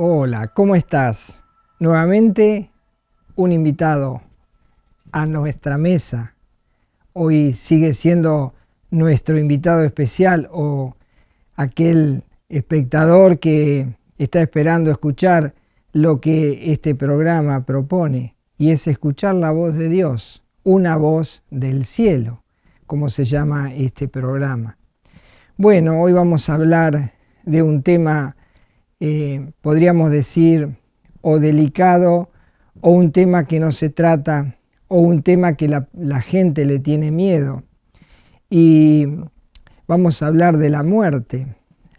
Hola, ¿cómo estás? Nuevamente un invitado a nuestra mesa. Hoy sigue siendo nuestro invitado especial o aquel espectador que está esperando escuchar lo que este programa propone, y es escuchar la voz de Dios, una voz del cielo, como se llama este programa. Bueno, hoy vamos a hablar de un tema podríamos decir, o delicado, o un tema que no se trata, o un tema que la gente le tiene miedo. Y vamos a hablar de la muerte.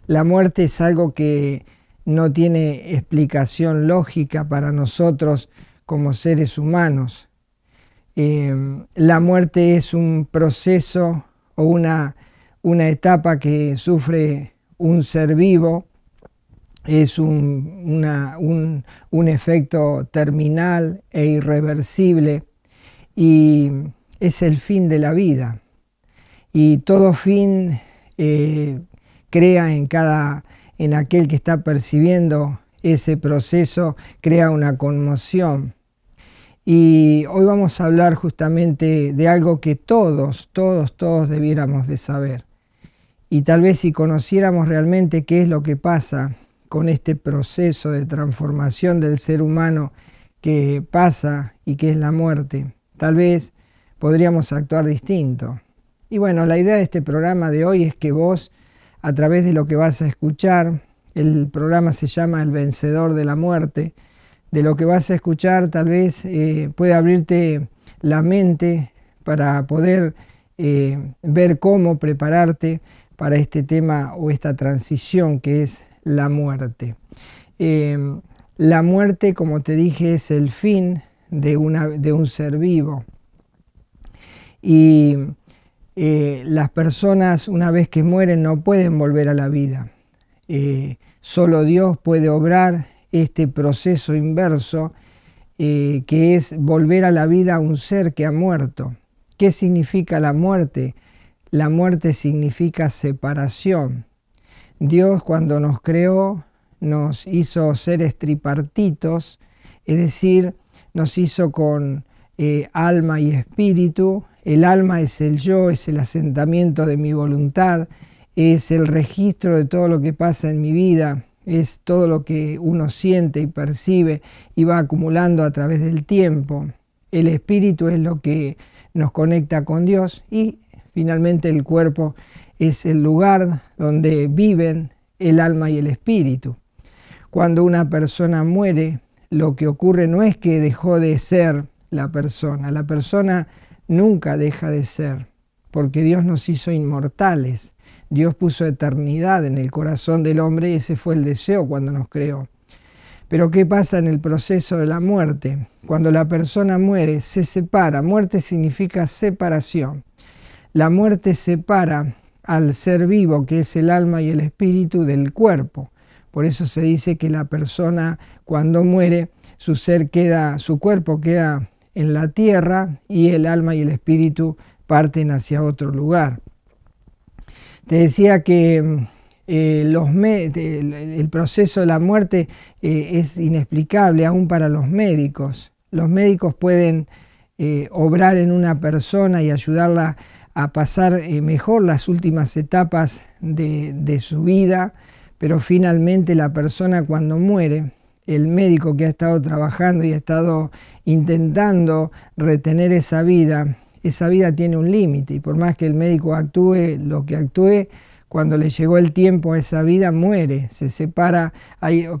La muerte es algo que no tiene explicación lógica para nosotros como seres humanos. La muerte es un proceso o una etapa que sufre un ser vivo. Es un efecto terminal e irreversible, y es el fin de la vida. Y todo fin crea en aquel que está percibiendo ese proceso, crea una conmoción. Y hoy vamos a hablar justamente de algo que todos debiéramos de saber. Y tal vez si conociéramos realmente qué es lo que pasa con este proceso de transformación del ser humano que pasa y que es la muerte, tal vez podríamos actuar distinto. Y bueno, la idea de este programa de hoy es que vos, a través de lo que vas a escuchar, el programa se llama El Vencedor de la Muerte, de lo que vas a escuchar tal vez puede abrirte la mente para poder ver cómo prepararte para este tema o esta transición que es la muerte. La muerte, como te dije, es el fin de un ser vivo. Y las personas, una vez que mueren, no pueden volver a la vida. Solo Dios puede obrar este proceso inverso, que es volver a la vida a un ser que ha muerto. ¿Qué significa la muerte? La muerte significa separación. Dios, cuando nos creó, nos hizo seres tripartitos, es decir, nos hizo con alma y espíritu. El alma es el yo, es el asentamiento de mi voluntad, es el registro de todo lo que pasa en mi vida, es todo lo que uno siente y percibe y va acumulando a través del tiempo. El espíritu es lo que nos conecta con Dios, y finalmente el cuerpo es el lugar donde viven el alma y el espíritu. Cuando una persona muere, lo que ocurre no es que dejó de ser la persona nunca deja de ser, porque Dios nos hizo inmortales. Dios puso eternidad en el corazón del hombre, y ese fue el deseo cuando nos creó. Pero ¿qué pasa en el proceso de la muerte? Cuando la persona muere, se separa. Muerte significa separación. La muerte separa al ser vivo, que es el alma y el espíritu, del cuerpo. Por eso se dice que la persona, cuando muere, su cuerpo queda en la tierra y el alma y el espíritu parten hacia otro lugar. Te decía que el proceso de la muerte es inexplicable aún para los médicos. Los médicos pueden obrar en una persona y ayudarla a pasar mejor las últimas etapas de su vida, pero finalmente la persona, cuando muere, el médico que ha estado trabajando y ha estado intentando retener esa vida tiene un límite, y por más que el médico actúe lo que actúe, cuando le llegó el tiempo a esa vida, muere, se separa,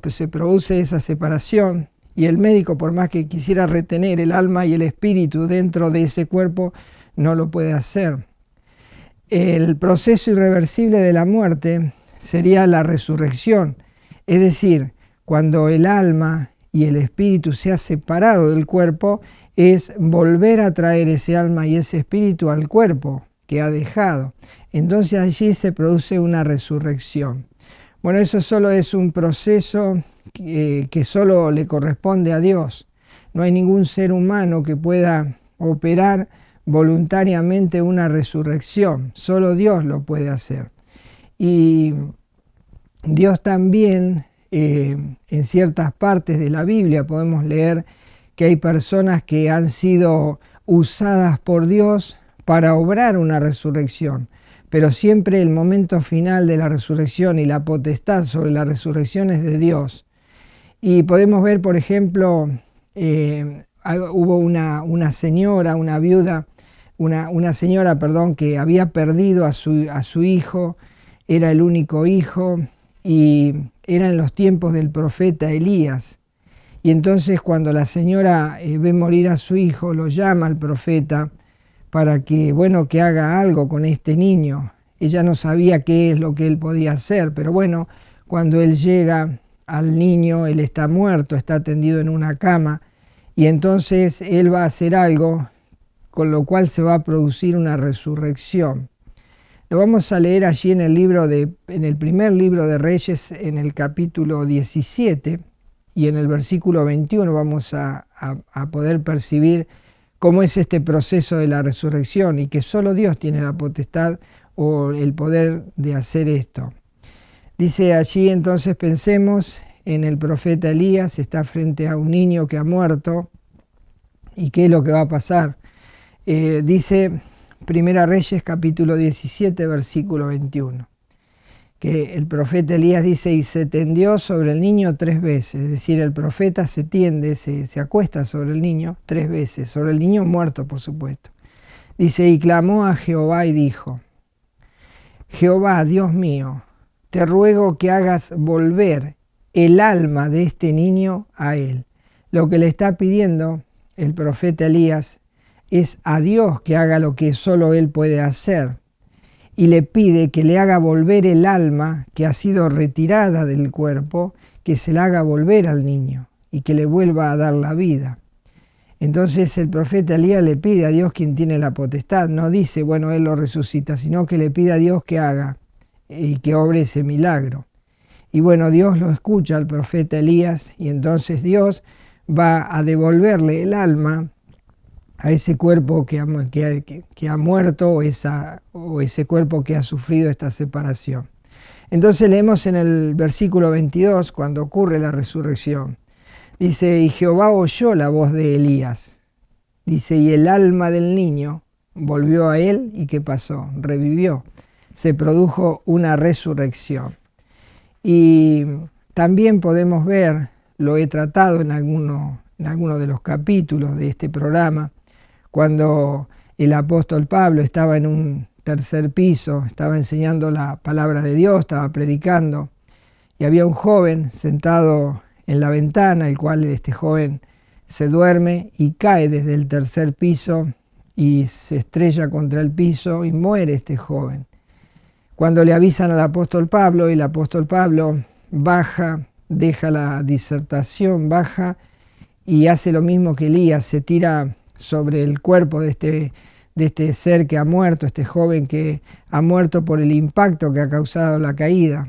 se produce esa separación, y el médico, por más que quisiera retener el alma y el espíritu dentro de ese cuerpo, no lo puede hacer. El proceso irreversible de la muerte sería la resurrección, es decir, cuando el alma y el espíritu se ha separado del cuerpo, es volver a traer ese alma y ese espíritu al cuerpo que ha dejado. Entonces allí se produce una resurrección. Bueno, eso solo es un proceso que solo le corresponde a Dios. No hay ningún ser humano que pueda operar voluntariamente una resurrección. Solo Dios lo puede hacer. Y Dios también en ciertas partes de la Biblia podemos leer que hay personas que han sido usadas por Dios para obrar una resurrección, pero siempre el momento final de la resurrección y la potestad sobre la resurrección es de Dios. Y podemos ver, por ejemplo, hubo una señora, una viuda, una señora, perdón, que había perdido a su hijo, era el único hijo, y era en los tiempos del profeta Elías. Y entonces cuando la señora ve morir a su hijo, lo llama al profeta para que, bueno, que haga algo con este niño. Ella no sabía qué es lo que él podía hacer, pero bueno, cuando él llega al niño, él está muerto, está tendido en una cama, y entonces él va a hacer algo con lo cual se va a producir una resurrección. Lo vamos a leer allí en el primer libro de Reyes, en el capítulo 17, y en el versículo 21 vamos a poder percibir cómo es este proceso de la resurrección y que solo Dios tiene la potestad o el poder de hacer esto. Dice allí, entonces pensemos en el profeta Elías, está frente a un niño que ha muerto, y qué es lo que va a pasar. Dice Primera Reyes capítulo 17 versículo 21, que el profeta Elías dice, y se tendió sobre el niño 3 veces, es decir, el profeta se tiende, se acuesta sobre el niño 3 veces, sobre el niño muerto, por supuesto. Dice, y clamó a Jehová y dijo, Jehová, Dios mío, te ruego que hagas volver el alma de este niño a él. Lo que le está pidiendo el profeta Elías es a Dios que haga lo que solo él puede hacer. Y le pide que le haga volver el alma que ha sido retirada del cuerpo, que se la haga volver al niño y que le vuelva a dar la vida. Entonces el profeta Elías le pide a Dios, quien tiene la potestad, no dice, bueno, él lo resucita, sino que le pide a Dios que haga y que obre ese milagro. Y bueno, Dios lo escucha al profeta Elías, y entonces Dios va a devolverle el alma a ese cuerpo que ha muerto o ese cuerpo que ha sufrido esta separación. Entonces leemos en el versículo 22 cuando ocurre la resurrección. Dice, y Jehová oyó la voz de Elías. Dice, y el alma del niño volvió a él, ¿y qué pasó? Revivió. Se produjo una resurrección. Y también podemos ver, lo he tratado en alguno de los capítulos de este programa, cuando el apóstol Pablo estaba en un tercer piso, estaba enseñando la palabra de Dios, estaba predicando, y había un joven sentado en la ventana, el cual este joven se duerme y cae desde el tercer piso y se estrella contra el piso y muere este joven. Cuando le avisan al apóstol Pablo, y el apóstol Pablo baja, deja la disertación, baja y hace lo mismo que Elías, se tira sobre el cuerpo de este ser que ha muerto, este joven que ha muerto por el impacto que ha causado la caída.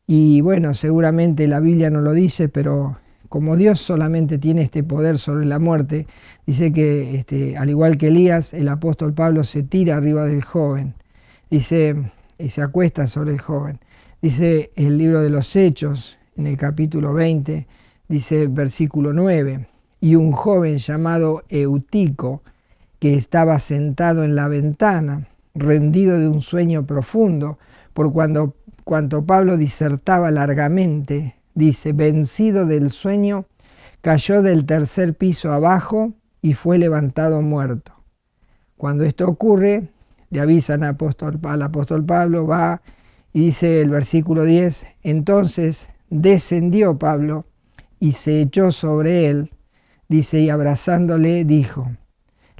Y bueno, seguramente la Biblia no lo dice, pero como Dios solamente tiene este poder sobre la muerte, dice que al igual que Elías, el apóstol Pablo se tira arriba del joven, dice, y se acuesta sobre el joven. Dice el libro de los Hechos, en el capítulo 20, dice versículo 9, y un joven llamado Eutico, que estaba sentado en la ventana, rendido de un sueño profundo, por cuanto Pablo disertaba largamente, dice, vencido del sueño, cayó del tercer piso abajo y fue levantado muerto. Cuando esto ocurre, le avisan al apóstol Pablo, va y dice el versículo 10, entonces descendió Pablo y se echó sobre él, dice, y abrazándole dijo,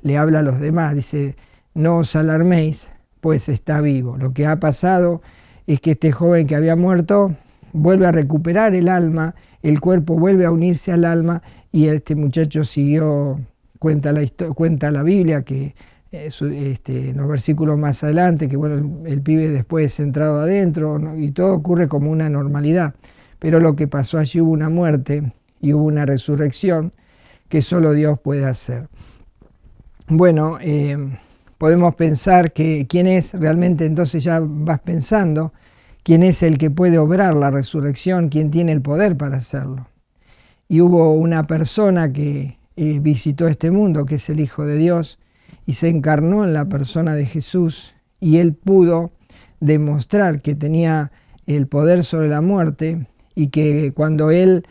le habla a los demás, dice, no os alarméis, pues está vivo. Lo que ha pasado es que este joven que había muerto vuelve a recuperar el alma, el cuerpo vuelve a unirse al alma, y este muchacho siguió, cuenta la Biblia, que en los versículos más adelante, que bueno, el pibe después entrado adentro, ¿no? Y todo ocurre como una normalidad. Pero lo que pasó allí, hubo una muerte y hubo una resurrección que solo Dios puede hacer. Bueno, podemos pensar que quién es realmente, entonces ya vas pensando quién es el que puede obrar la resurrección, quién tiene el poder para hacerlo. Y hubo una persona que visitó este mundo, que es el Hijo de Dios, y se encarnó en la persona de Jesús, y él pudo demostrar que tenía el poder sobre la muerte, y que cuando él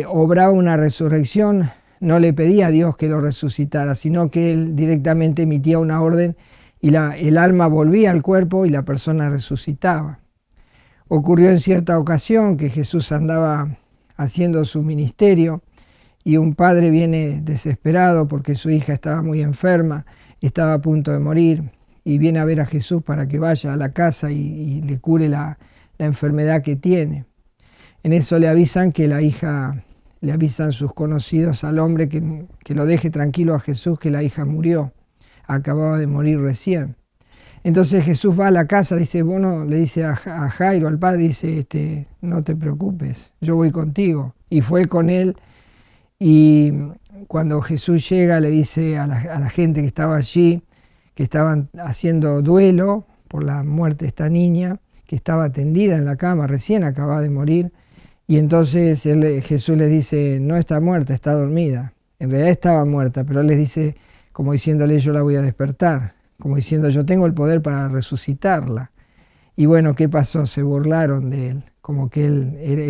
obraba una resurrección, no le pedía a Dios que lo resucitara, sino que él directamente emitía una orden y el alma volvía al cuerpo y la persona resucitaba. Ocurrió en cierta ocasión que Jesús andaba haciendo su ministerio y un padre viene desesperado porque su hija estaba muy enferma, estaba a punto de morir, y viene a ver a Jesús para que vaya a la casa y le cure la enfermedad que tiene. En eso le avisan que la hija, le avisan sus conocidos al hombre que lo deje tranquilo a Jesús, que la hija murió, acababa de morir recién. Entonces Jesús va a la casa, le dice, bueno, le dice a Jairo, al padre, dice, no te preocupes, yo voy contigo. Y fue con él, y cuando Jesús llega le dice a la gente que estaba allí, que estaban haciendo duelo por la muerte de esta niña, que estaba tendida en la cama, recién acababa de morir, y entonces Jesús les dice, no está muerta, está dormida. En realidad estaba muerta, pero él les dice, como diciéndole, yo la voy a despertar, como diciendo, yo tengo el poder para resucitarla. Y bueno, ¿qué pasó? Se burlaron de él, como que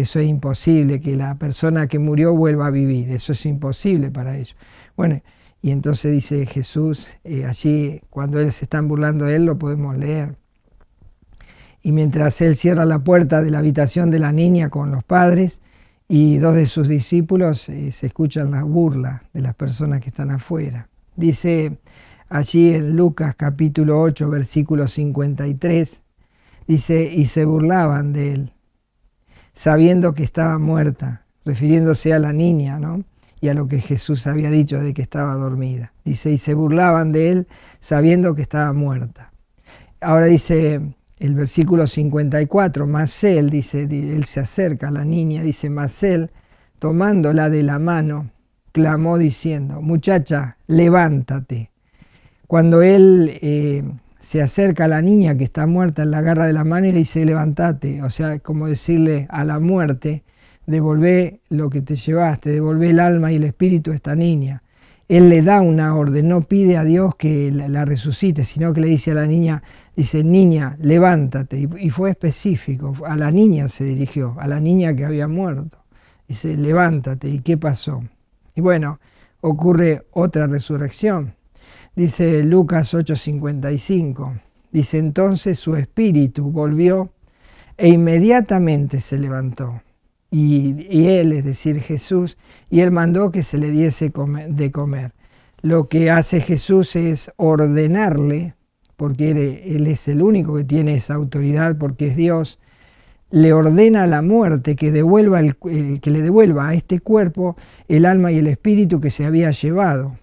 eso es imposible, que la persona que murió vuelva a vivir, eso es imposible para ellos. Bueno, y entonces dice Jesús, allí cuando se están burlando de él, lo podemos leer. Y mientras él cierra la puerta de la habitación de la niña con los padres y dos de sus discípulos, se escuchan las burlas de las personas que están afuera. Dice allí en Lucas capítulo 8, versículo 53, dice, y se burlaban de él, sabiendo que estaba muerta, refiriéndose a la niña, ¿no? Y a lo que Jesús había dicho de que estaba dormida. Dice, y se burlaban de él, sabiendo que estaba muerta. Ahora dice el versículo 54, mas él, dice, él se acerca a la niña, dice, mas él, tomándola de la mano, clamó diciendo, muchacha, levántate. Cuando él se acerca a la niña que está muerta, la agarra de la mano y le dice, levántate. O sea, como decirle a la muerte, devolvé lo que te llevaste, devolvé el alma y el espíritu a esta niña. Él le da una orden, no pide a Dios que la resucite, sino que le dice a la niña, dice, niña, levántate. Y fue específico, a la niña se dirigió, a la niña que había muerto. Dice, levántate. ¿Y qué pasó? Y bueno, ocurre otra resurrección. Dice Lucas 8:55, dice, entonces su espíritu volvió e inmediatamente se levantó. Y él, es decir, Jesús, y él mandó que se le diese de comer. Lo que hace Jesús es ordenarle, porque él es el único que tiene esa autoridad, porque es Dios, le ordena a la muerte que que le devuelva a este cuerpo el alma y el espíritu que se había llevado.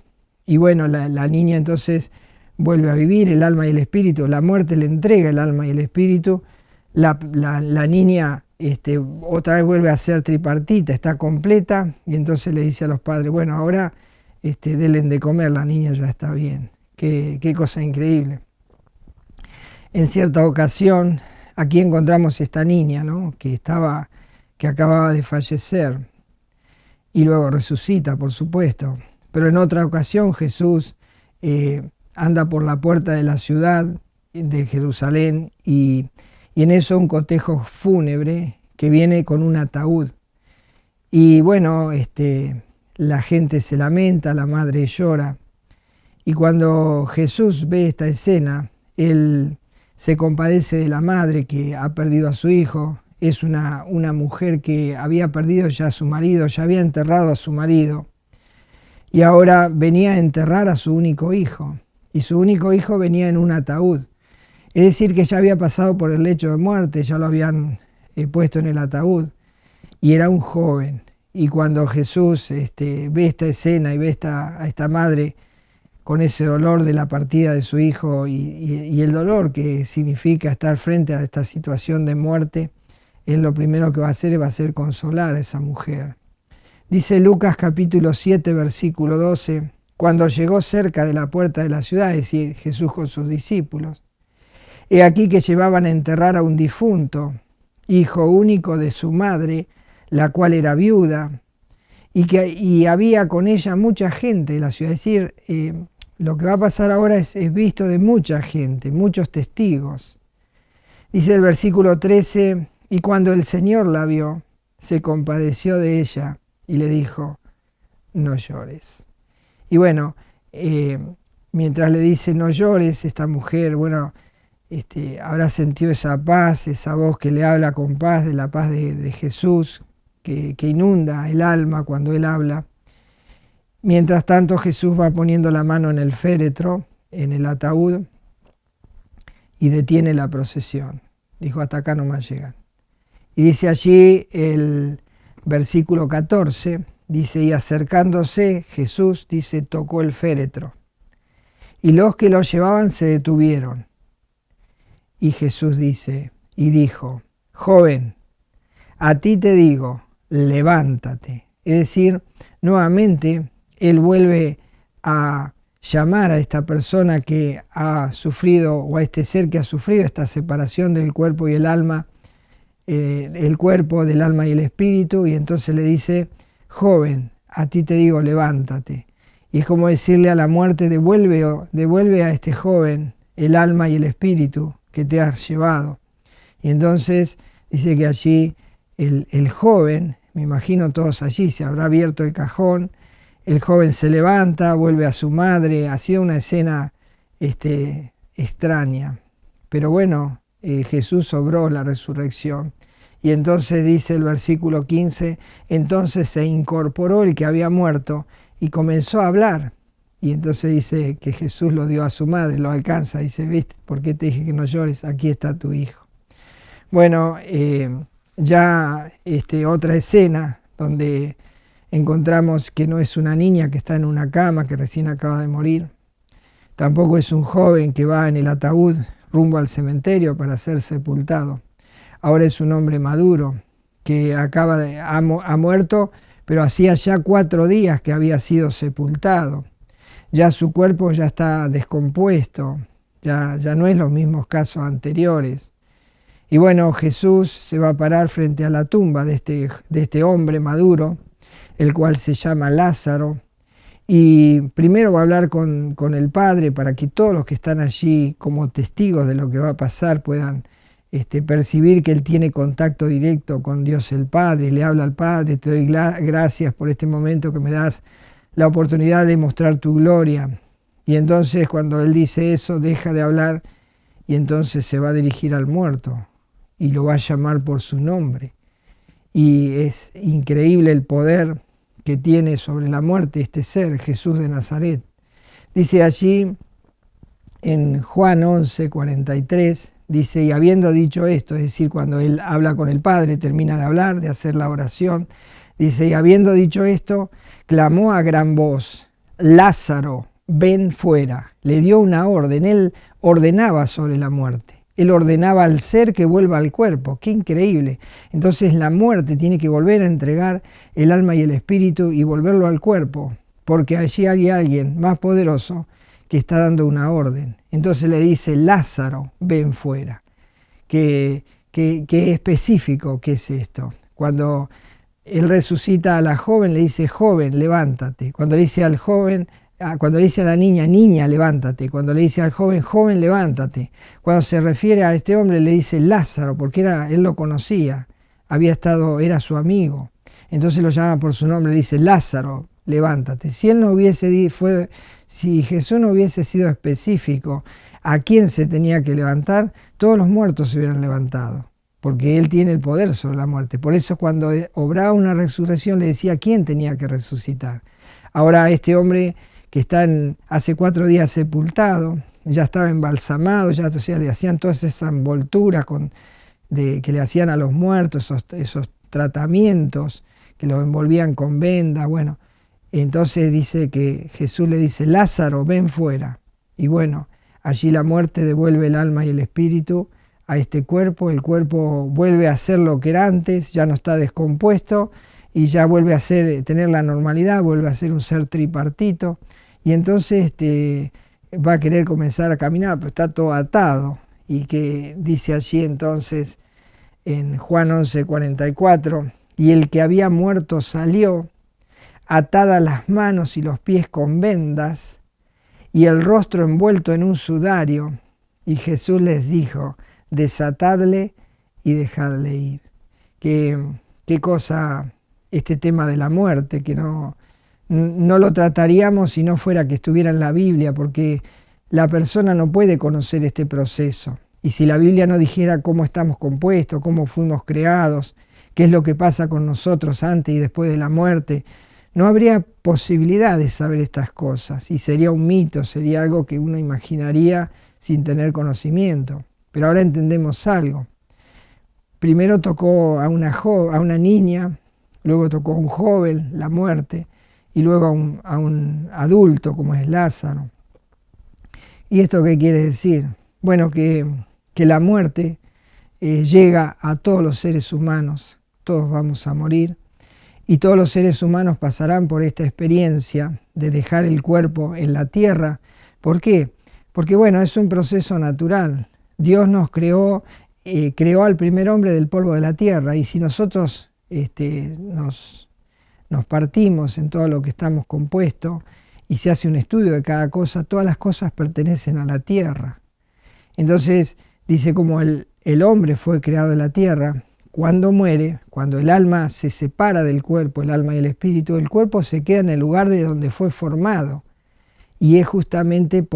Y bueno, la niña entonces vuelve a vivir, el alma y el espíritu, la muerte le entrega el alma y el espíritu, la niña otra vez vuelve a ser tripartita, está completa, y entonces le dice a los padres, bueno, ahora denle de comer, la niña ya está bien. Qué cosa increíble. En cierta ocasión, aquí encontramos esta niña, ¿no? que acababa de fallecer, y luego resucita, por supuesto. Pero en otra ocasión Jesús anda por la puerta de la ciudad de Jerusalén y en eso un cotejo fúnebre que viene con un ataúd. Y bueno, la gente se lamenta, la madre llora. Y cuando Jesús ve esta escena, él se compadece de la madre que ha perdido a su hijo. Es una mujer que había perdido ya a su marido, ya había enterrado a su marido. Y ahora venía a enterrar a su único hijo. Y su único hijo venía en un ataúd. Es decir, que ya había pasado por el lecho de muerte, ya lo habían puesto en el ataúd. Y era un joven. Y cuando Jesús ve esta escena y ve a esta madre con ese dolor de la partida de su hijo y el dolor que significa estar frente a esta situación de muerte, él lo primero que va a hacer va a ser consolar a esa mujer. Dice Lucas capítulo 7, versículo 12, cuando llegó cerca de la puerta de la ciudad, es decir, Jesús con sus discípulos, he aquí que llevaban a enterrar a un difunto, hijo único de su madre, la cual era viuda, y había con ella mucha gente en la ciudad. Es decir, lo que va a pasar ahora es visto de mucha gente, muchos testigos. Dice el versículo 13, y cuando el Señor la vio, se compadeció de ella y le dijo, no llores. Y bueno, mientras le dice no llores, esta mujer, bueno, habrá sentido esa paz, esa voz que le habla con paz, de la paz de Jesús, que inunda el alma cuando Él habla. Mientras tanto Jesús va poniendo la mano en el féretro, en el ataúd, y detiene la procesión. Dijo, hasta acá no más llegan. Y dice allí el versículo 14, dice, y acercándose Jesús, dice, tocó el féretro. Y los que lo llevaban se detuvieron. Y Jesús dice, y dijo, joven, a ti te digo, levántate. Es decir, nuevamente Él vuelve a llamar a esta persona que ha sufrido, o a este ser que ha sufrido esta separación del cuerpo y el alma, el cuerpo, del alma y el espíritu, y entonces le dice, joven, a ti te digo, levántate. Y es como decirle a la muerte, devuelve a este joven el alma y el espíritu que te has llevado. Y entonces dice que allí el joven, me imagino todos allí, se habrá abierto el cajón, el joven se levanta, vuelve a su madre. Ha sido una escena extraña. Pero bueno, Jesús obró la resurrección. Y entonces dice el versículo 15, entonces se incorporó el que había muerto y comenzó a hablar. Y entonces dice que Jesús lo dio a su madre, lo alcanza, dice, ¿viste? ¿Por qué te dije que no llores? Aquí está tu hijo. Bueno, ya otra escena donde encontramos que no es una niña que está en una cama, que recién acaba de morir. Tampoco es un joven que va en el ataúd rumbo al cementerio para ser sepultado. Ahora es un hombre maduro que ha muerto, pero hacía ya 4 días que había sido sepultado. Ya su cuerpo ya está descompuesto, ya no es los mismos casos anteriores. Y bueno, Jesús se va a parar frente a la tumba de este hombre maduro, el cual se llama Lázaro, y primero va a hablar con el Padre para que todos los que están allí como testigos de lo que va a pasar puedan percibir que Él tiene contacto directo con Dios el Padre, y le habla al Padre, te doy gracias por este momento que me das la oportunidad de mostrar tu gloria. Y entonces cuando Él dice eso, deja de hablar y entonces se va a dirigir al muerto y lo va a llamar por su nombre. Y es increíble el poder que tiene sobre la muerte este ser, Jesús de Nazaret. Dice allí en Juan 11:43, dice, y habiendo dicho esto, es decir, cuando Él habla con el Padre, termina de hablar, de hacer la oración, dice, y habiendo dicho esto, clamó a gran voz, Lázaro, ven fuera. Le dio una orden, Él ordenaba sobre la muerte. Él ordenaba al ser que vuelva al cuerpo. ¡Qué increíble! Entonces la muerte tiene que volver a entregar el alma y el espíritu y volverlo al cuerpo, porque allí hay alguien más poderoso que está dando una orden. Entonces le dice, Lázaro, ven fuera. Qué específico que es esto. Cuando Él resucita a la joven, le dice, joven, levántate. Cuando le dice al joven, cuando le dice a la niña, niña, levántate. Cuando le dice al joven, joven, levántate. Cuando se refiere a este hombre, le dice Lázaro, porque él lo conocía, era su amigo. Entonces lo llama por su nombre, le dice Lázaro, levántate. Si Jesús no hubiese sido específico a quién se tenía que levantar, todos los muertos se hubieran levantado, porque Él tiene el poder sobre la muerte. Por eso cuando obraba una resurrección le decía quién tenía que resucitar. Ahora este hombre que está hace 4 días sepultado, ya estaba embalsamado, le hacían todas esas envolturas que le hacían a los muertos, esos tratamientos que los envolvían con venda. Bueno, entonces dice que Jesús le dice, Lázaro, ven fuera. Y bueno, allí la muerte devuelve el alma y el espíritu a este cuerpo. El cuerpo vuelve a ser lo que era antes, ya no está descompuesto y ya vuelve a tener la normalidad, vuelve a ser un ser tripartito. Y entonces va a querer comenzar a caminar, pero está todo atado. Y que dice allí entonces en Juan 11:44, y el que había muerto salió, atadas las manos y los pies con vendas, y el rostro envuelto en un sudario, y Jesús les dijo, desatadle y dejadle ir. Qué cosa este tema de la muerte, que no lo trataríamos si no fuera que estuviera en la Biblia, porque la persona no puede conocer este proceso. Y si la Biblia no dijera cómo estamos compuestos, cómo fuimos creados, qué es lo que pasa con nosotros antes y después de la muerte, no habría posibilidad de saber estas cosas. Y sería un mito, sería algo que uno imaginaría sin tener conocimiento. Pero ahora entendemos algo. Primero tocó a una niña, luego tocó a un joven, la muerte, y luego a un adulto como es Lázaro. ¿Y esto qué quiere decir? Bueno, que la muerte llega a todos los seres humanos, todos vamos a morir, y todos los seres humanos pasarán por esta experiencia de dejar el cuerpo en la tierra. ¿Por qué? Porque bueno, es un proceso natural. Dios nos creó al primer hombre del polvo de la tierra, y si nosotros nos partimos en todo lo que estamos compuestos y se hace un estudio de cada cosa, todas las cosas pertenecen a la tierra. Entonces dice como el hombre fue creado de la tierra, cuando muere, cuando el alma se separa del cuerpo, el alma y el espíritu, el cuerpo se queda en el lugar de donde fue formado, y es justamente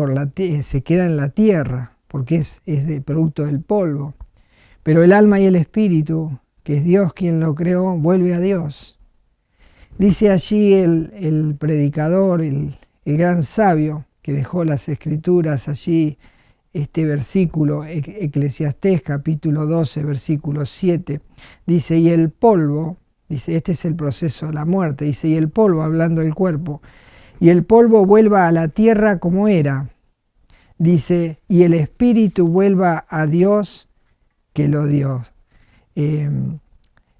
se queda en la tierra, porque es de producto del polvo. Pero el alma y el espíritu, que es Dios quien lo creó, vuelve a Dios. Dice allí el predicador, el gran sabio, que dejó las escrituras allí, este versículo, Eclesiastés capítulo 12, versículo 7, dice, y el polvo, dice, este es el proceso de la muerte, dice, y el polvo, hablando del cuerpo, y el polvo vuelva a la tierra como era, dice, y el espíritu vuelva a Dios que lo dio.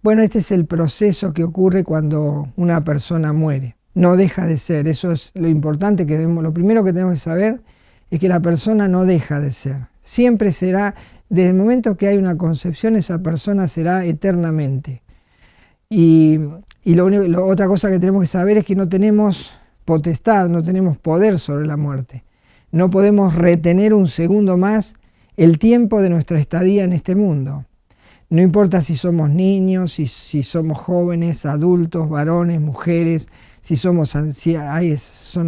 Bueno, este es el proceso que ocurre cuando una persona muere. No deja de ser, eso es lo importante lo primero que tenemos que saber es que la persona no deja de ser. Siempre será, desde el momento que hay una concepción, esa persona será eternamente. Y otra cosa que tenemos que saber es que no tenemos potestad, no tenemos poder sobre la muerte. No podemos retener un segundo más el tiempo de nuestra estadía en este mundo. No importa si somos niños, si somos jóvenes, adultos, varones, mujeres, si son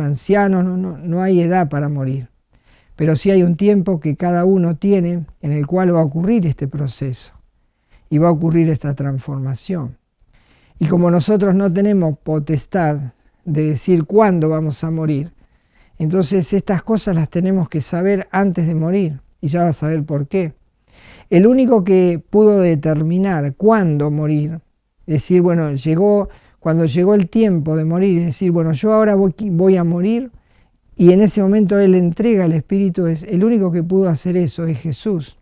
ancianos, no hay edad para morir. Pero sí hay un tiempo que cada uno tiene en el cual va a ocurrir este proceso y va a ocurrir esta transformación. Y como nosotros no tenemos potestad de decir cuándo vamos a morir, entonces estas cosas las tenemos que saber antes de morir. Y ya vas a ver por qué. El único que pudo determinar cuándo morir, es decir, bueno, cuando llegó el tiempo de morir, es decir, bueno, yo ahora voy a morir, y en ese momento Él entrega el Espíritu, el único que pudo hacer eso es Jesús,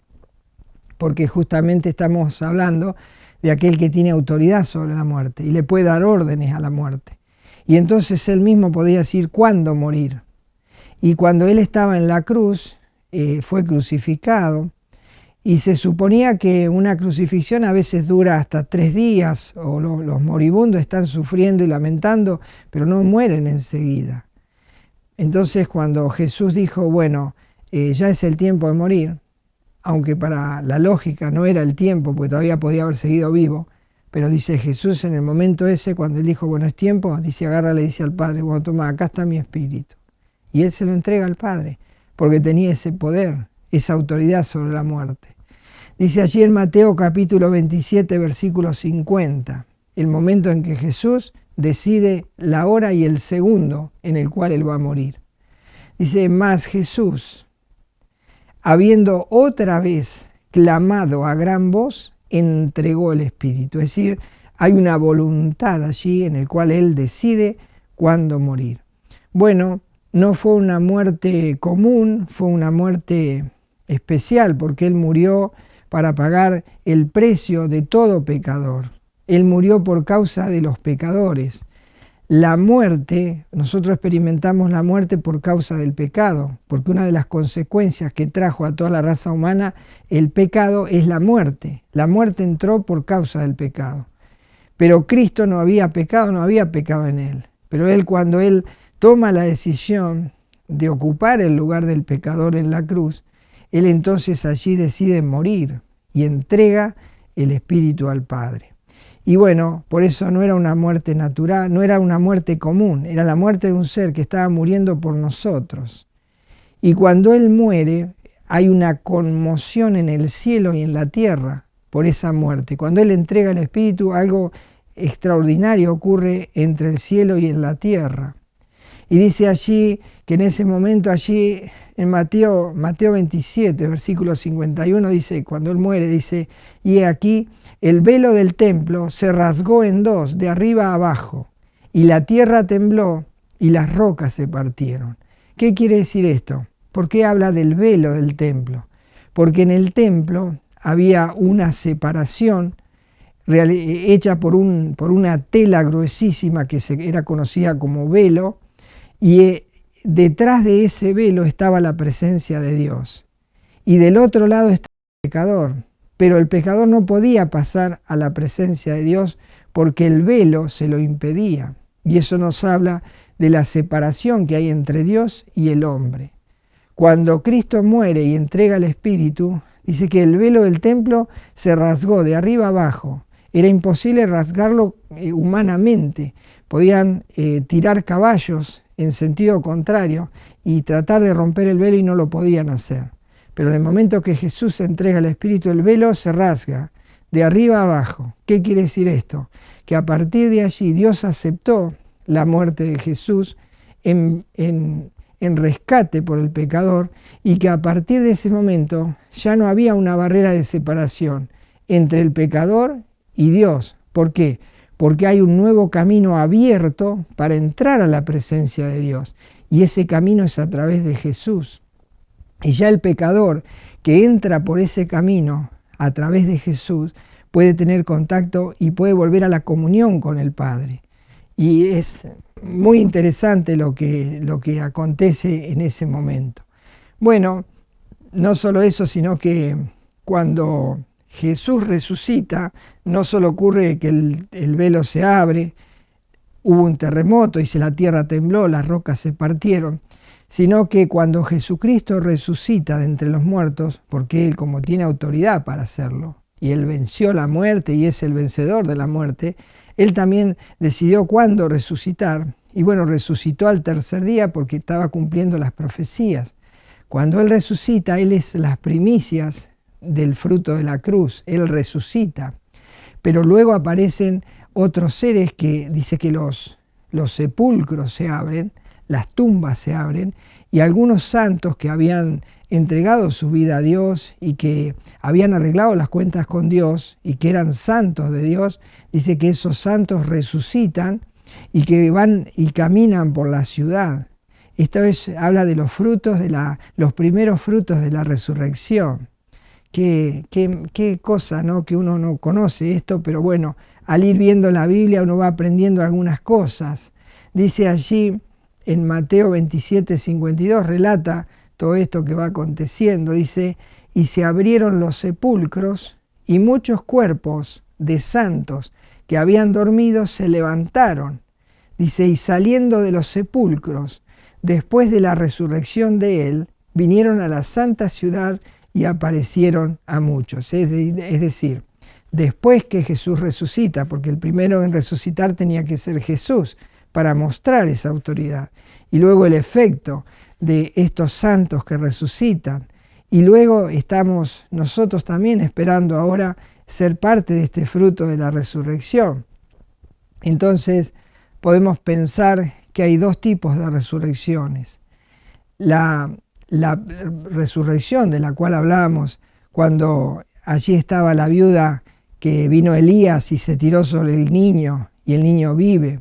porque justamente estamos hablando de aquel que tiene autoridad sobre la muerte y le puede dar órdenes a la muerte. Y entonces Él mismo podía decir cuándo morir. Y cuando Él estaba en la cruz, fue crucificado, y se suponía que una crucifixión a veces dura hasta 3 días, o los moribundos están sufriendo y lamentando, pero no mueren enseguida. Entonces cuando Jesús dijo, bueno, ya es el tiempo de morir, aunque para la lógica no era el tiempo, porque todavía podía haber seguido vivo, pero dice Jesús en el momento ese, cuando Él dijo, bueno, es tiempo, dice, agarra, le dice al Padre, bueno, toma, acá está mi espíritu. Y Él se lo entrega al Padre, porque tenía ese poder, esa autoridad sobre la muerte. Dice allí en Mateo capítulo 27, versículo 50, el momento en que Jesús decide la hora y el segundo en el cual Él va a morir. Dice, mas Jesús, habiendo otra vez clamado a gran voz, entregó el Espíritu. Es decir, hay una voluntad allí en el cual Él decide cuándo morir. Bueno, no fue una muerte común, fue una muerte especial, porque Él murió para pagar el precio de todo pecador. Él murió por causa de los pecadores. la muerte, nosotros experimentamos la muerte por causa del pecado, porque una de las consecuencias que trajo a toda la raza humana el pecado es la muerte. La muerte entró por causa del pecado. Pero Cristo no había pecado en él. Pero él, cuando él toma la decisión de ocupar el lugar del pecador en la cruz, él entonces allí decide morir y entrega el Espíritu al Padre. Y bueno, por eso no era una muerte natural, no era una muerte común, era la muerte de un ser que estaba muriendo por nosotros. Y cuando él muere, hay una conmoción en el cielo y en la tierra por esa muerte. Cuando él entrega el Espíritu, algo extraordinario ocurre entre el cielo y en la tierra. Y dice allí que en ese momento, allí en Mateo 27, versículo 51, dice, cuando él muere, dice, y aquí el velo del templo se rasgó en dos, de arriba a abajo, y la tierra tembló y las rocas se partieron. ¿Qué quiere decir esto? ¿Por qué habla del velo del templo? Porque en el templo había una separación hecha por una tela gruesísima que era conocida como velo, y detrás de ese velo estaba la presencia de Dios. Y del otro lado estaba el pecador. Pero el pecador no podía pasar a la presencia de Dios porque el velo se lo impedía. Y eso nos habla de la separación que hay entre Dios y el hombre. Cuando Cristo muere y entrega el Espíritu, dice que el velo del templo se rasgó de arriba abajo. Era imposible rasgarlo humanamente. Podían tirar caballos en sentido contrario y tratar de romper el velo y no lo podían hacer. Pero en el momento que Jesús entrega el Espíritu, el velo se rasga de arriba a abajo. ¿Qué quiere decir esto? Que a partir de allí Dios aceptó la muerte de Jesús en rescate por el pecador, y que a partir de ese momento ya no había una barrera de separación entre el pecador y Dios. ¿Por qué? Porque hay un nuevo camino abierto para entrar a la presencia de Dios, y ese camino es a través de Jesús. Y ya el pecador que entra por ese camino a través de Jesús puede tener contacto y puede volver a la comunión con el Padre. Y es muy interesante lo que acontece en ese momento. Bueno, no solo eso, sino que cuando Jesús resucita, no solo ocurre que el velo se abre, hubo un terremoto, dice, la tierra tembló, las rocas se partieron, sino que cuando Jesucristo resucita de entre los muertos, porque Él como tiene autoridad para hacerlo, y Él venció la muerte y es el vencedor de la muerte, Él también decidió cuándo resucitar, y bueno, resucitó al tercer día porque estaba cumpliendo las profecías. Cuando Él resucita, Él es las primicias del fruto de la cruz, Él resucita. Pero luego aparecen otros seres que dice que los sepulcros se abren, las tumbas se abren, y algunos santos que habían entregado su vida a Dios y que habían arreglado las cuentas con Dios y que eran santos de Dios, dice que esos santos resucitan y que van y caminan por la ciudad. Esta vez habla de los frutos, los primeros frutos de la resurrección. Qué cosa, ¿no? Que uno no conoce esto, pero bueno, al ir viendo la Biblia uno va aprendiendo algunas cosas. Dice allí en Mateo 27, 52, relata todo esto que va aconteciendo. Dice, y se abrieron los sepulcros y muchos cuerpos de santos que habían dormido se levantaron. Dice, y saliendo de los sepulcros, después de la resurrección de Él, vinieron a la santa ciudad y aparecieron a muchos. Es decir, después que Jesús resucita, porque el primero en resucitar tenía que ser Jesús, para mostrar esa autoridad. Y luego el efecto de estos santos que resucitan. Y luego estamos nosotros también esperando ahora ser parte de este fruto de la resurrección. Entonces podemos pensar que hay dos tipos de resurrecciones. La resurrección de la cual hablábamos cuando allí estaba la viuda que vino Elías y se tiró sobre el niño y el niño vive.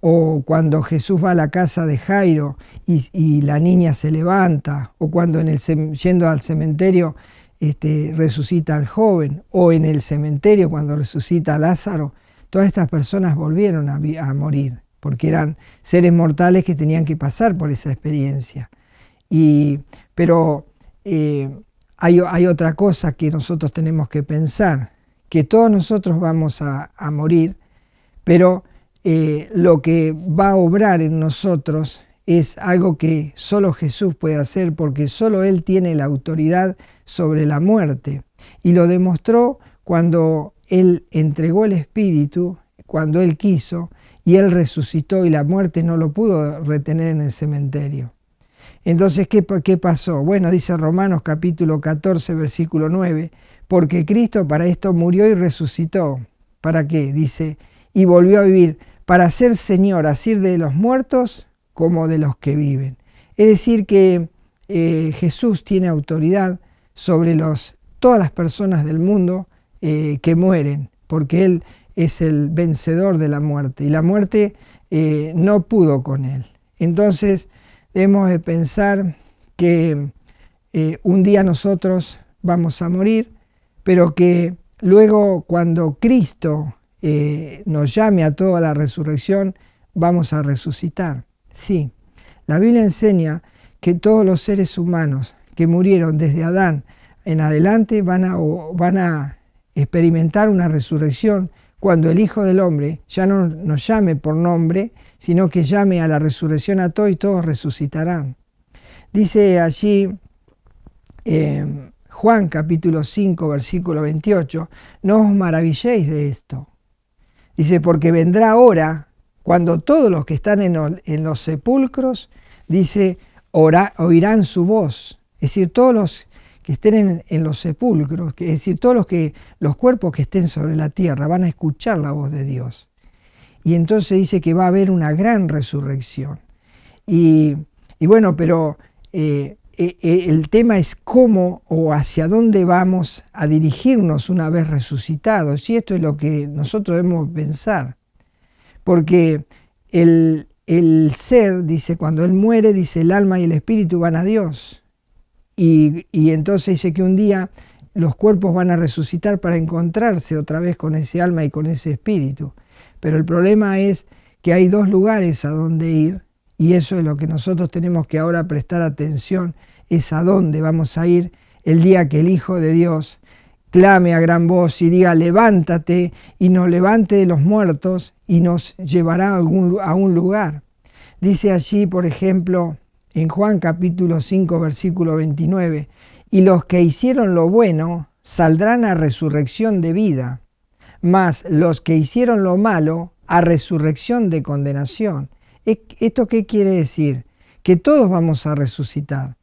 O cuando Jesús va a la casa de Jairo y la niña se levanta, o cuando yendo al cementerio resucita al joven, o en el cementerio cuando resucita a Lázaro, todas estas personas volvieron a morir. porque eran seres mortales que tenían que pasar por esa experiencia. Pero hay otra cosa que nosotros tenemos que pensar, que todos nosotros vamos a morir, pero lo que va a obrar en nosotros es algo que solo Jesús puede hacer, porque solo Él tiene la autoridad sobre la muerte. Y lo demostró cuando Él entregó el Espíritu, cuando Él quiso, y Él resucitó y la muerte no lo pudo retener en el cementerio. Entonces, ¿qué pasó? Bueno, dice Romanos capítulo 14, versículo 9, porque Cristo para esto murió y resucitó. ¿Para qué? Dice, y volvió a vivir, para ser Señor, así de los muertos como de los que viven. Es decir que Jesús tiene autoridad sobre todas las personas del mundo que mueren, porque Él es el vencedor de la muerte, y la muerte no pudo con Él. Entonces, debemos de pensar que un día nosotros vamos a morir, pero que luego cuando Cristo nos llame a toda la resurrección, vamos a resucitar. Sí, la Biblia enseña que todos los seres humanos que murieron desde Adán en adelante van a experimentar una resurrección cuando el Hijo del Hombre ya no nos llame por nombre, sino que llame a la resurrección a todos y todos resucitarán. Dice allí Juan capítulo 5, versículo 28, no os maravilléis de esto. Dice, porque vendrá hora cuando todos los que están en los sepulcros, dice, oirán su voz. Es decir, todos los que estén en los sepulcros, es decir, todos los cuerpos que estén sobre la tierra van a escuchar la voz de Dios. Y entonces dice que va a haber una gran resurrección. Y bueno, pero el tema es cómo o hacia dónde vamos a dirigirnos una vez resucitados. Y esto es lo que nosotros debemos pensar. Porque el ser, dice, cuando Él muere, dice, el alma y el espíritu van a Dios. Y entonces dice que un día los cuerpos van a resucitar para encontrarse otra vez con ese alma y con ese espíritu. Pero el problema es que hay dos lugares a donde ir, y eso es lo que nosotros tenemos que ahora prestar atención, es a dónde vamos a ir el día que el Hijo de Dios clame a gran voz y diga, levántate, y nos levante de los muertos y nos llevará a un lugar. Dice allí, por ejemplo, en Juan capítulo 5, versículo 29, y los que hicieron lo bueno saldrán a resurrección de vida, mas los que hicieron lo malo a resurrección de condenación. ¿Esto qué quiere decir? Que todos vamos a resucitar.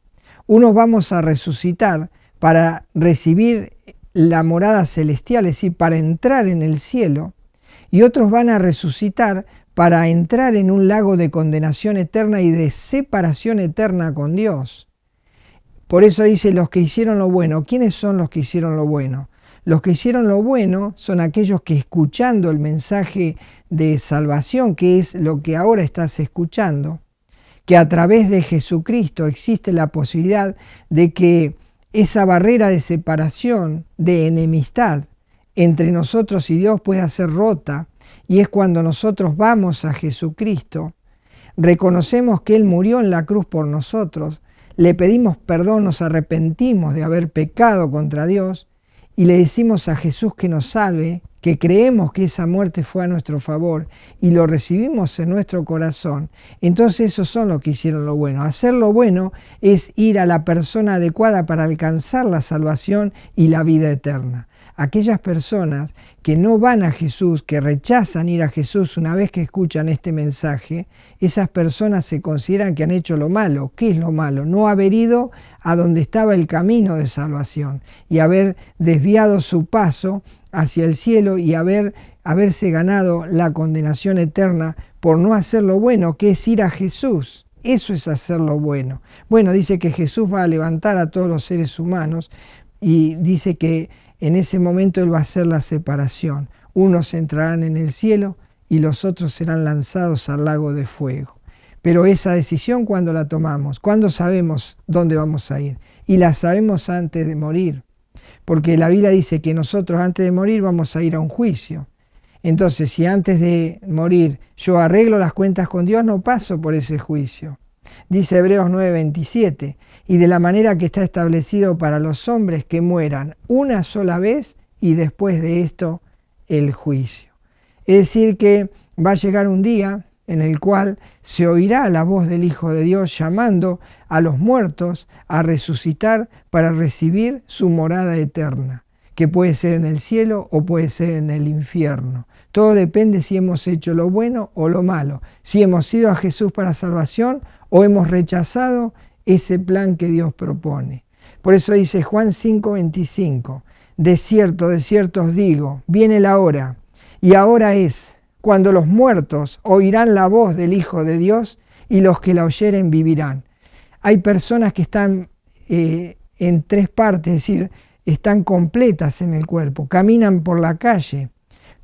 Unos vamos a resucitar para recibir la morada celestial, es decir, para entrar en el cielo, y otros van a resucitar para entrar en un lago de condenación eterna y de separación eterna con Dios. Por eso dice los que hicieron lo bueno. ¿Quiénes son los que hicieron lo bueno? Los que hicieron lo bueno son aquellos que, escuchando el mensaje de salvación, que es lo que ahora estás escuchando, que a través de Jesucristo existe la posibilidad de que esa barrera de separación, de enemistad entre nosotros y Dios pueda ser rota, y es cuando nosotros vamos a Jesucristo, reconocemos que Él murió en la cruz por nosotros, le pedimos perdón, nos arrepentimos de haber pecado contra Dios y le decimos a Jesús que nos salve, que creemos que esa muerte fue a nuestro favor y lo recibimos en nuestro corazón. Entonces esos son los que hicieron lo bueno. Hacer lo bueno es ir a la persona adecuada para alcanzar la salvación y la vida eterna. Aquellas personas que no van a Jesús, que rechazan ir a Jesús una vez que escuchan este mensaje, esas personas se consideran que han hecho lo malo. ¿Qué es lo malo? No haber ido a donde estaba el camino de salvación y haber desviado su paso hacia el cielo y haberse ganado la condenación eterna por no hacer lo bueno, que es ir a Jesús. Eso es hacer lo bueno. Bueno, dice que Jesús va a levantar a todos los seres humanos y dice que en ese momento Él va a hacer la separación. Unos entrarán en el cielo y los otros serán lanzados al lago de fuego. Pero esa decisión, ¿cuándo la tomamos? ¿Cuándo sabemos dónde vamos a ir? Y la sabemos antes de morir. Porque la Biblia dice que nosotros antes de morir vamos a ir a un juicio. Entonces, si antes de morir yo arreglo las cuentas con Dios, no paso por ese juicio. Dice Hebreos 9:27, y de la manera que está establecido para los hombres que mueran una sola vez y después de esto el juicio. Es decir, que va a llegar un día en el cual se oirá la voz del Hijo de Dios llamando a los muertos a resucitar para recibir su morada eterna, que puede ser en el cielo o puede ser en el infierno. Todo depende si hemos hecho lo bueno o lo malo, si hemos ido a Jesús para salvación o hemos rechazado ese plan que Dios propone. Por eso dice Juan 5:25, de cierto os digo, viene la hora, y ahora es, cuando los muertos oirán la voz del Hijo de Dios y los que la oyeren vivirán. Hay personas que están en tres partes, es decir, están completas en el cuerpo, caminan por la calle,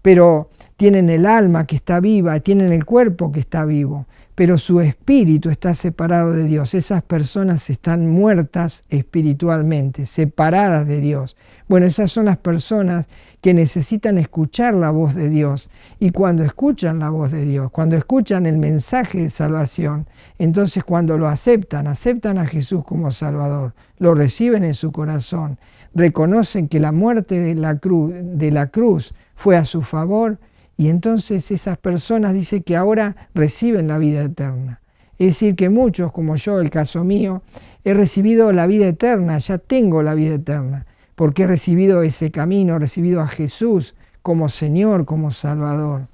pero tienen el alma que está viva, tienen el cuerpo que está vivo, pero su espíritu está separado de Dios. Esas personas están muertas espiritualmente, separadas de Dios. Bueno, esas son las personas que necesitan escuchar la voz de Dios. Y cuando escuchan la voz de Dios, cuando escuchan el mensaje de salvación, entonces cuando lo aceptan a Jesús como Salvador, lo reciben en su corazón, reconocen que la muerte de la cruz fue a su favor, y entonces esas personas dicen que ahora reciben la vida eterna. Es decir, que muchos, como yo, el caso mío, he recibido la vida eterna, ya tengo la vida eterna, porque he recibido ese camino, he recibido a Jesús como Señor, como Salvador.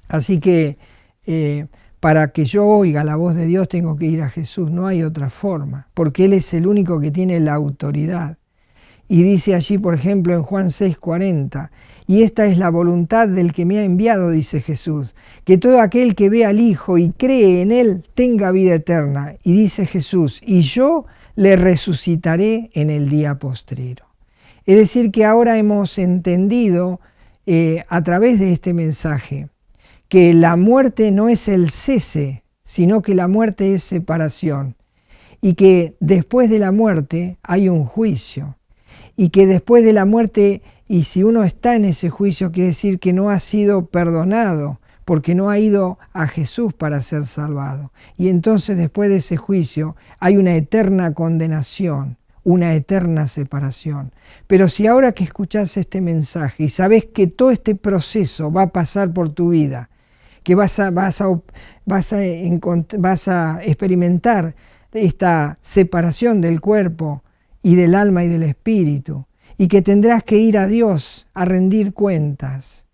Así que para que yo oiga la voz de Dios tengo que ir a Jesús, no hay otra forma, porque Él es el único que tiene la autoridad. Y dice allí, por ejemplo, en Juan 6:40, y esta es la voluntad del que me ha enviado, dice Jesús, que todo aquel que ve al Hijo y cree en Él tenga vida eterna. Y dice Jesús, y yo le resucitaré en el día postrero. Es decir, que ahora hemos entendido a través de este mensaje que la muerte no es el cese, sino que la muerte es separación, y que después de la muerte hay un juicio. Y que después de la muerte, y si uno está en ese juicio, quiere decir que no ha sido perdonado, porque no ha ido a Jesús para ser salvado. Y entonces después de ese juicio hay una eterna condenación, una eterna separación. Pero si ahora que escuchás este mensaje y sabés que todo este proceso va a pasar por tu vida, que vas a experimentar esta separación del cuerpo y del alma y del espíritu, y que tendrás que ir a Dios a rendir cuentas.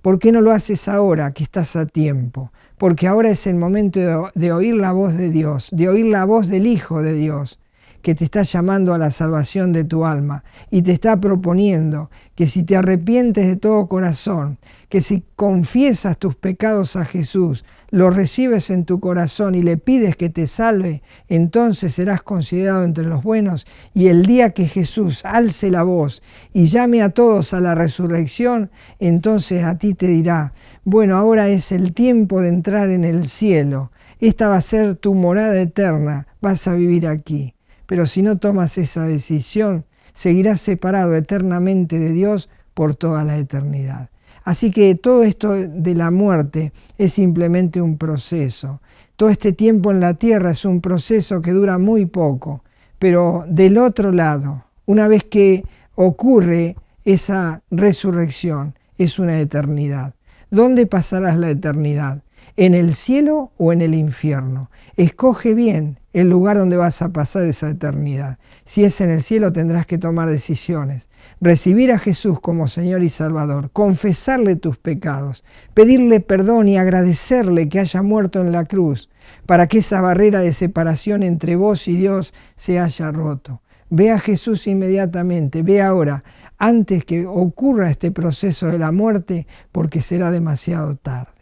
¿Por qué no lo haces ahora que estás a tiempo? Porque ahora es el momento de oír la voz de Dios, de oír la voz del Hijo de Dios, que te está llamando a la salvación de tu alma y te está proponiendo que si te arrepientes de todo corazón, que si confiesas tus pecados a Jesús, lo recibes en tu corazón y le pides que te salve, entonces serás considerado entre los buenos, y el día que Jesús alce la voz y llame a todos a la resurrección, entonces a ti te dirá, bueno, ahora es el tiempo de entrar en el cielo, esta va a ser tu morada eterna, vas a vivir aquí. Pero si no tomas esa decisión, seguirás separado eternamente de Dios por toda la eternidad. Así que todo esto de la muerte es simplemente un proceso. Todo este tiempo en la tierra es un proceso que dura muy poco, pero del otro lado, una vez que ocurre esa resurrección, es una eternidad. ¿Dónde pasarás la eternidad? ¿En el cielo o en el infierno? Escoge bien el lugar donde vas a pasar esa eternidad. Si es en el cielo, tendrás que tomar decisiones. Recibir a Jesús como Señor y Salvador, confesarle tus pecados, pedirle perdón y agradecerle que haya muerto en la cruz, para que esa barrera de separación entre vos y Dios se haya roto. Ve a Jesús inmediatamente, ve ahora, antes que ocurra este proceso de la muerte, porque será demasiado tarde.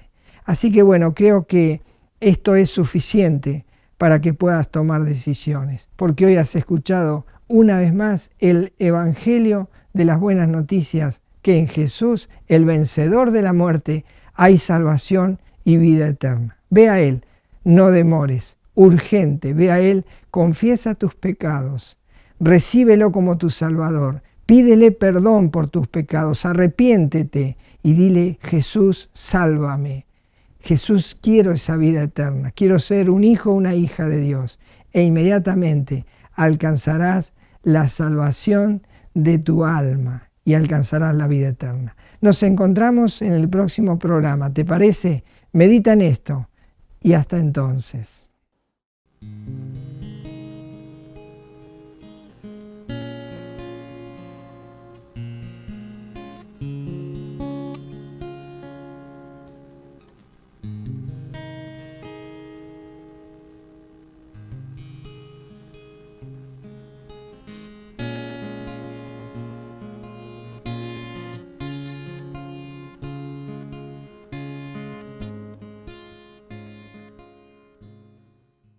Así que bueno, creo que esto es suficiente para que puedas tomar decisiones, porque hoy has escuchado una vez más el Evangelio de las buenas noticias, que en Jesús, el vencedor de la muerte, hay salvación y vida eterna. Ve a Él, no demores, urgente, ve a Él, confiesa tus pecados, recíbelo como tu Salvador, Pídele perdón por tus pecados, arrepiéntete y dile: Jesús, sálvame. Jesús, quiero esa vida eterna, quiero ser un hijo o una hija de Dios. E inmediatamente alcanzarás la salvación de tu alma y alcanzarás la vida eterna. Nos encontramos en el próximo programa. ¿Te parece? Medita en esto y hasta entonces.